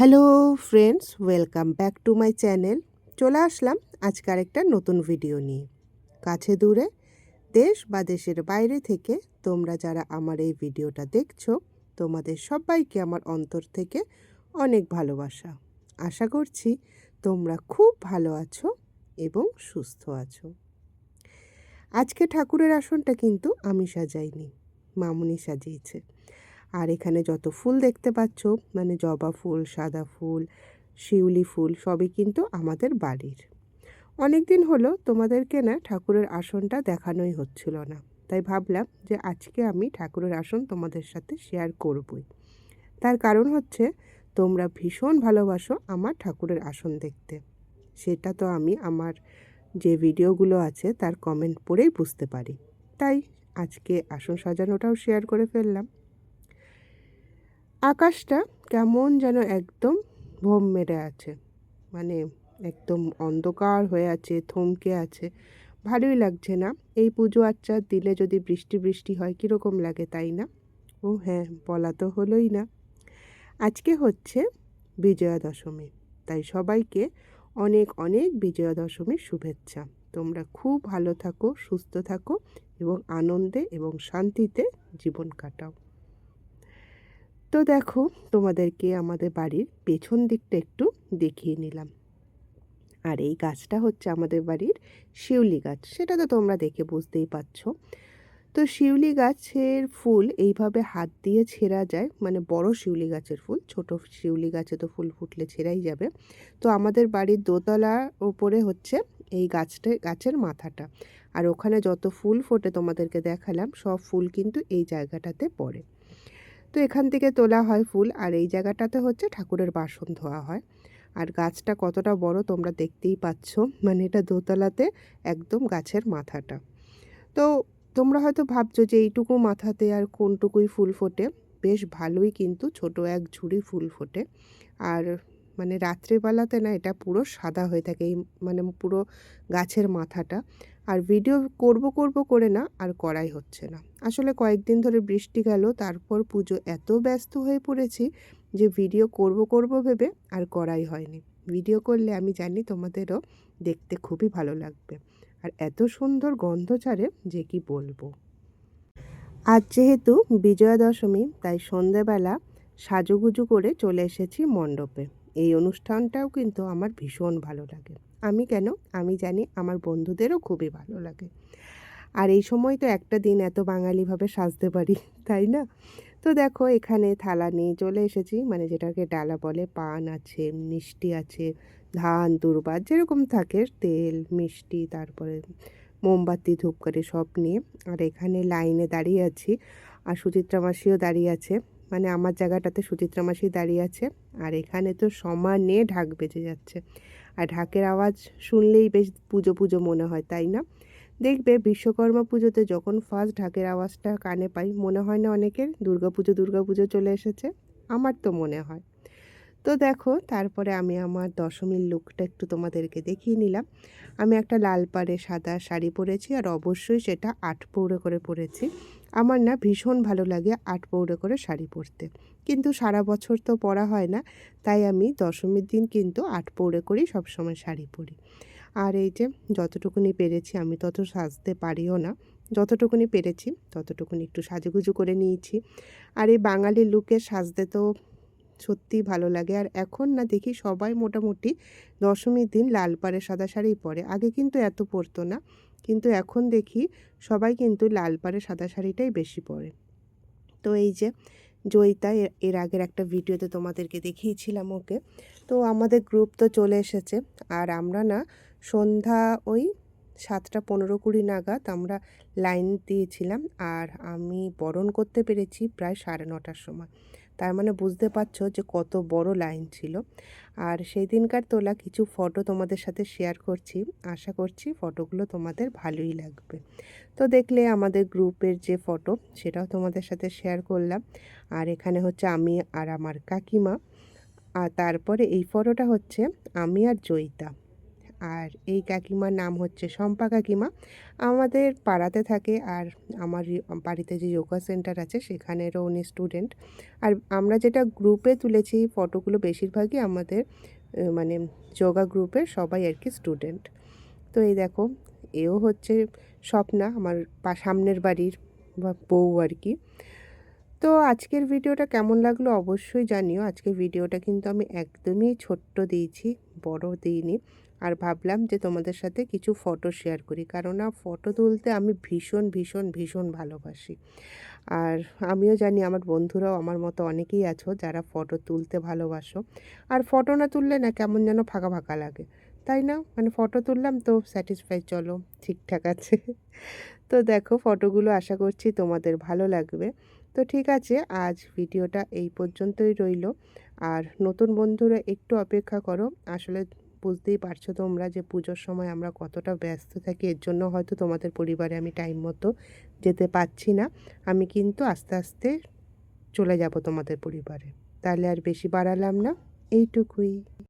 Hello friends, welcome back to my channel. চলে আসলাম আজকে আরেকটা নতুন ভিডিও নিয়ে। কাছে দূরে, দেশ বা দেশের বাইরে থেকে তোমরা যারা আমার এই ভিডিওটা দেখছো, তোমাদের সবাইকে আমার অন্তর থেকে অনেক ভালোবাসা। আশা করছি তোমরা খুব ভালো আছো এবং সুস্থ আছো। আজকে ঠাকুরের আসনটা কিন্তু আমি সাজাইনি, মামুনি সাজিয়েছে। আর এখানে যত ফুল দেখতে পাচ্ছ, মানে জবা ফুল, সাদা ফুল, শিউলি ফুল, সবই কিন্তু আমাদের বাড়ির। অনেক দিন হলো তোমাদেরকে না ঠাকুরের আসনটা দেখানোই হচ্ছিল না, তাই ভাবলাম যে আজকে আমি ঠাকুরের আসন তোমাদের সাথে শেয়ার করবই। তার কারণ হচ্ছে তোমরা ভীষণ ভালোবাসো আমার ঠাকুরের আসন দেখতে। সেটা তো আমি আমার যে ভিডিওগুলো আছে তার কমেন্ট পড়েই বুঝতে পারি। তাই আজকে আসন সাজানোটাও শেয়ার করে ফেললাম। আকাশটা কেমন যেন একদম ভোম মেরে আছে, মানে একদম অন্ধকার হয়ে আছে, থমকে আছে। ভালোই লাগছে না। এই পুজো আচ্চার দিলে যদি বৃষ্টি বৃষ্টি হয় কীরকম লাগে, তাই না? ও হ্যাঁ, বলা তো হলোই না। আজকে হচ্ছে বিজয়া দশমী, তাই সবাইকে অনেক অনেক বিজয়া দশমীর শুভেচ্ছা। তোমরা খুব ভালো থাকো, সুস্থ থাকো এবং আনন্দে এবং শান্তিতে জীবন কাটাও। তো দেখো, তোমাদেরকে আমাদের বাড়ির পেছন দিকটা একটু দেখিয়ে নিলাম। আর এই গাছটা হচ্ছে আমাদের বাড়ির শিউলি গাছ, সেটা তো তোমরা দেখে বুঝতেই পারছো। তো শিউলি গাছের ফুল এইভাবে হাত দিয়ে ছেঁড়া যায়, মানে বড় শিউলি গাছের ফুল। ছোট শিউলি গাছে তো ফুল ফুটলে ছেঁড়াই যাবে। তো আমাদের বাড়ির দোতলার ওপরে হচ্ছে এই গাছের মাথাটা। আর ওখানে যত ফুল ফোটে তোমাদেরকে দেখালাম, সব ফুল কিন্তু এই জায়গাটাতে পড়ে। তো এখান থেকে তোলা হয় ফুল, আর এই জায়গাটাতে হচ্ছে ঠাকুরের বাসন ধোয়া হয়। আর গাছটা কতটা বড় তোমরা দেখতেই পাচ্ছ, মানে এটা দোতলাতে একদম গাছের মাথাটা। তো তোমরা হয়তো ভাবছো যে এইটুকু মাথাতে আর কোনটুকুই ফুল ফোটে। বেশ ভালোই কিন্তু ছোট এক ঝুড়ি ফুল ফোটে। আর মানে রাত্রেবেলাতে না এটা পুরো সাদা হয়ে থাকে, এই মানে পুরো গাছের মাথাটা। আর ভিডিও করব করে না আর করাই হচ্ছে না। আসলে কয়েকদিন ধরে বৃষ্টি গেল, তারপর পুজো এত ব্যস্ত হয়ে পড়েছি যে ভিডিও করব ভেবে আর করাই হয়নি। ভিডিও করলে আমি জানি তোমাদেরও দেখতে খুবই ভালো লাগবে। আর এত সুন্দর গন্ধ ছাড়ে যে কি বলবো। আজ যেহেতু বিজয়া দশমী, তাই সন্ধেবেলা সাজুগুজু করে চলে এসেছি মণ্ডপে। এই অনুষ্ঠানটাও কিন্তু আমার ভীষণ ভালো লাগে। আমি কেন, আমি জানি আমার বন্ধুদেরও খুবই ভালো লাগে। আর এই সময় তো একটা দিন এত বাঙালিভাবে সাজতে পারি, তাই না? তো দেখো, এখানে থালা নিয়ে চলে এসেছি, মানে যেটাকে ডালা বলে। পান আছে, মিষ্টি আছে, ধান দুর্বা যেরকম থাকে, তেল মিষ্টি, তারপরে মোমবাতি ধূপকাঠি সব নিয়ে। আর এখানে লাইনে দাঁড়িয়ে আছি, আর সুচিত্রা মাসিও দাঁড়িয়ে আছে, মানে আমার জায়গাটাতে সুচিত্রা মাসি দাঁড়িয়ে আছে। আর এখানে তো সমানে ঢাক বেজে যাচ্ছে। আর ঢাকের আওয়াজ শুনলেই বেশ পুজো পুজো মনে হয়, তাই না? দেখবে বিশ্বকর্মা পুজোতে যখন ফার্স্ট ঢাকের আওয়াজটা কানে পাই, মনে হয় না অনেকের দুর্গাপুজো চলে এসেছে? আমার তো মনে হয়। তো দেখো, তারপরে আমি আমার দশমীর লুকটা একটু তোমাদেরকে দেখিয়ে নিলাম। আমি একটা লাল পাড়ে সাদা শাড়ি পরেছি, আর অবশ্যই সেটা ৮ পৌরে করে পরেছি। আমার না ভীষণ ভালো লাগে ৮ পৌরে করে শাড়ি পরতে, কিন্তু সারা বছর তো পরা হয় না। তাই আমি দশমীর দিন কিন্তু ৮ পৌরে করেই সবসময় শাড়ি পরি। আর এই যে যতটুকুনি পেরেছি, আমি তত সাজতে পারিও না, যতটুকুনি পেরেছি ততটুকুনি একটু সাজুগুজু করে নিয়েছি। আর এই বাঙালি লুকে সাজতে তো সত্যিই ভালো লাগে। আর এখন না দেখি সবাই মোটামুটি দশমীর দিন লাল পাড়ে সাদা শাড়িই পরে। আগে কিন্তু এত পরতো না, কিন্তু এখন দেখি সবাই কিন্তু লাল পাড়ে সাদা শাড়িটাই বেশি পরে। তো এই যে জয়িতা, এর আগের একটা ভিডিওতে তোমাদেরকে দেখিয়েছিলাম ওকে। তো আমাদের গ্রুপ তো চলে এসেছে, আর আমরা না সন্ধ্যা ওই 7:15-20 নাগাদ আমরা লাইন দিয়েছিলাম। আর আমি বরণ করতে পেরেছি প্রায় 9:30টার সময়। তার মানে বুঝতে পারছো যে কত বড় লাইন ছিল। আর সেই দিনকার তোলা কিছু ফটো তোমাদের সাথে শেয়ার করছি। আশা করছি ফটোগুলো তোমাদের ভালোই লাগবে। তো দেখলে আমাদের গ্রুপের যে ফটো, সেটাও তোমাদের সাথে শেয়ার করলাম। আর এখানে হচ্ছে আমি আর আমার কাকিমা। আর তারপরে এই ফটোটা হচ্ছে আমি আর জয়িতা। আর এই কাকিমার নাম হচ্ছে শম্পা কাকিমা। আমাদের পাড়াতে থাকে, আর আমার বাড়িতে যে যোগা সেন্টার আছে সেখানেরও উনি স্টুডেন্ট। আর আমরা যেটা গ্রুপে তুলেছি ফটোগুলো বেশিরভাগই আমাদের মানে যোগা গ্রুপের সবাই আর কি স্টুডেন্ট। তো এই দেখো, এও হচ্ছে স্বপ্না, আমার সামনের বাড়ির বউ আর কি। তো আজকের ভিডিওটা কেমন লাগলো অবশ্যই জানিও। আজকের ভিডিওটা কিন্তু আমি একদমই ছোট্ট দিয়েছি, বড় দিইনি। আর ভাবলাম যে তোমাদের সাথে কিছু ফটো শেয়ার করি, কারণ ফটো তুলতে আমি ভীষণ ভীষণ ভীষণ ভালোবাসি। আর আমিও জানি আমার বন্ধুরাও আমার মতো অনেকেই আছো যারা ফটো তুলতে ভালোবাসো। আর ফটো না তুললে না কেমন যেন ফাঁকা ফাঁকা লাগে, তাই না? মানে ফটো তুললাম তো স্যাটিসফাই, চলো ঠিকঠাক আছে। তো দেখো ফটোগুলো আশা করছি তোমাদের ভালো লাগবে। তো ঠিক আছে, আজ ভিডিওটা এই পর্যন্তই রইলো। আর নতুন বন্ধুরা একটু অপেক্ষা করো। আসলে বুঝতেই পারছো তোমরা যে পুজোর সময় আমরা কতটা ব্যস্ত থাকি, এর জন্য হয়তো তোমাদের পরিবারে আমি টাইম মতো যেতে পারছি না। আমি কিন্তু আস্তে আস্তে চলে যাব তোমাদের পরিবারে। তাহলে আর বেশি বাড়ালাম না, এইটুকুই।